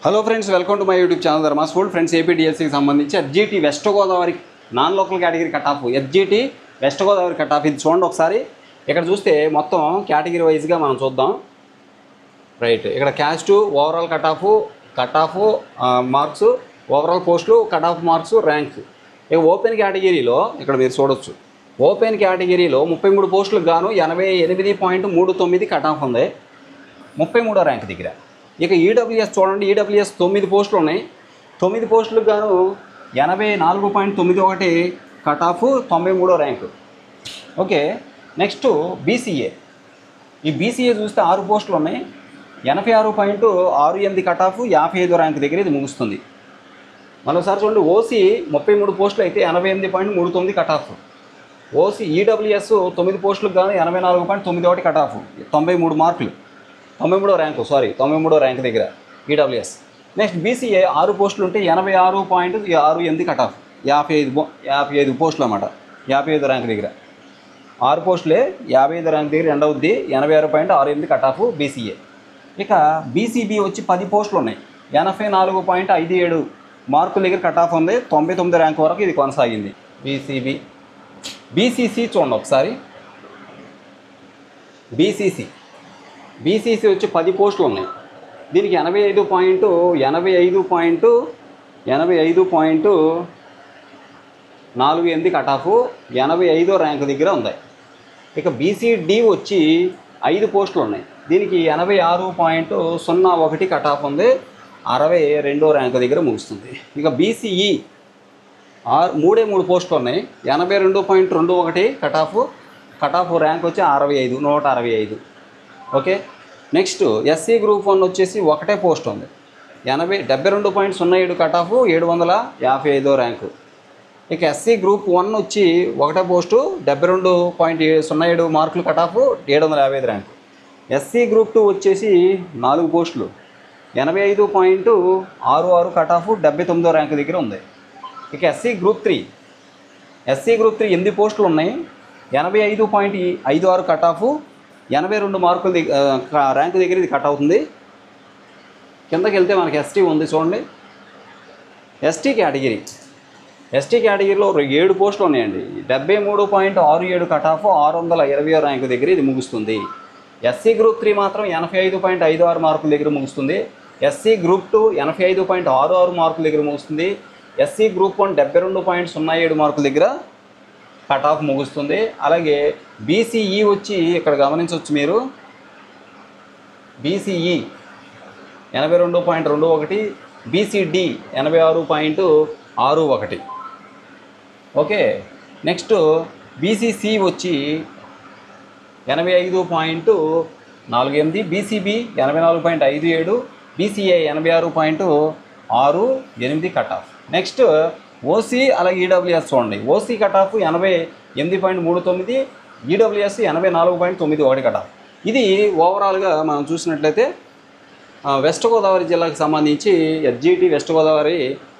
Hello friends, welcome to my YouTube channel Dharma school. Friends, ఏపీడిఎస్సికి సంబంధించి SGT west Godavari non local category cut off, SGT west Godavari cut off. ఇది చూడండి ఒకసారి. ఇక్కడ చూస్తే మొత్తం కేటగిరీ వైజ్గా మనం చూద్దాం. రైట్, ఇక్కడ caste, overall cut off marks, overall పోస్టులు, కట్ ఆఫ్ మార్క్స్, ర్యాంక్. ఇక ఓపెన్ కేటగిరీలో ఇక్కడ మీరు చూడొచ్చు. ఓపెన్ కేటగిరీలో 33 పోస్టులకు గాను 88.39 కట్ ఆఫ్ ఉంది, 33వ ర్యాంక్ దగ్గర. ఇక ఈడబ్ల్యూఎస్ చూడండి, ఈడబ్ల్యూఎస్ 9 పోస్టులు ఉన్నాయి. 9 పోస్టులకు గాను 84.91 కట్ ఆఫ్, 93వ ర్యాంకు. Okay, next BCA. ఈ బీసీఏ చూస్తే 6 పోస్టులు ఉన్నాయి, 86.68 కట్ ఆఫ్, 55వ ర్యాంక్ దగ్గర ఇది ముగుస్తుంది. మరోసారి చూడండి, ఓసీ 33 పోస్టులు అయితే 88.39 కట్ ఆఫ్. ఓసీ ఈడబ్ల్యూఎస్ 9 పోస్టులకు గాను 84.91 కట్ ఆఫ్, 93 మార్కులు, 93వ ర్యాంకు, 93వ ర్యాంక్ దగ్గర ఈడబ్ల్యూఎస్. నెక్స్ట్ బీసీఏ 6 పోస్టులు ఉంటే 86.68 కట్ ఆఫ్, 55 పోస్టులు అన్నమాట, 55వ ర్యాంక్ దగ్గర. 6 పోస్టులే 55వ ర్యాంక్ దగ్గర ఎండ్ అవుద్ది, 86.68 కట్ ఆఫ్ బీసీఏ. ఇక బీసీబీ వచ్చి 10 పోస్టులు ఉన్నాయి, 84.57 మార్కుల దగ్గర కట్ ఆఫ్ ఉంది, 99వ ర్యాంక్ వరకు ఇది కొనసాగింది బీసీబీ. బీసీసీ చూడండి ఒకసారి. బీసీసీ వచ్చి 10 పోస్టులు ఉన్నాయి, దీనికి 85.48 కట్ ఆఫ్, 85వ ర్యాంక్ దగ్గర ఉంది. ఇక బీసీడీ వచ్చి 5 పోస్టులు ఉన్నాయి, దీనికి 86.01 కట్ ఆఫ్ ఉంది, 62వ ర్యాంక్ దగ్గర ముగుస్తుంది. ఇక బీసీఈ 3 పోస్టులు ఉన్నాయి, 82.21 కట్ ఆఫ్ ర్యాంక్ వచ్చి 165. ఓకే, నెక్స్ట్ ఎస్సీ గ్రూప్ 1 వచ్చేసి 1 పోస్ట్ ఉంది, 72.07 కట్ ఆఫ్, 755వ ర్యాంకు. ఇక ఎస్సీ గ్రూప్ 1 వచ్చి 1 పోస్టు, 72.07 మార్కులు cut off, 755 rank. SC group 2 వచ్చేసి 4 పోస్టులు, 85.66 కట్ ఆఫ్, 79వ ర్యాంక్ దగ్గర ఉంది. ఇక ఎస్సీ గ్రూప్ 3 8 పోస్టులు ఉన్నాయి, 85.56 కట్ ఆఫ్, 82 మార్కుల ర్యాంక్ దగ్గర ఇది కట్ అవుతుంది. కిందకి వెళ్తే మనకి ఎస్టీ ఉంది చూడండి. ఎస్టీ కేటగిరీలో 7 పోస్టులు ఉన్నాయండి, 73.67 కట్ ఆఫ్, 620వ ర్యాంక్ దగ్గర ఇది ముగుస్తుంది. ఎస్సీ గ్రూప్ 3 మాత్రం 85.56 మార్కుల దగ్గర ముగుస్తుంది. ఎస్సీ గ్రూప్ 2 85.66 మార్కుల దగ్గర ముగుస్తుంది. ఎస్సీ గ్రూప్ 1 72.07 మార్కుల దగ్గర కట్ ఆఫ్ ముగుస్తుంది. అలాగే బీసీఈ వచ్చి ఇక్కడ గమనించవచ్చు మీరు, BCE 82.21, BCD 86.61. Okay, next BCC వచ్చి 85.48, BCB 84.57, BCA 86.68 cut off. Next OC అలాగే ఈడబ్ల్యూఎస్ చూడండి. OC cut off 88.39, EWS 84.91 cut off. ఇది ఓవరాల్గా మనం చూసినట్లయితే వెస్ట్ గోదావరి జిల్లాకు సంబంధించి SGT west Godavari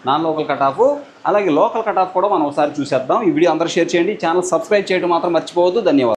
non local cut off, అలాగే లోకల్ కట్ ఆఫ్ కూడా మనం ఒకసారి చూసేద్దాం. ఈ వీడియో అందరూ షేర్ చేయండి, ఛానల్ సబ్స్క్రైబ్ చేయడం మాత్రం మర్చిపోవద్దు. ధన్యవాదాలు.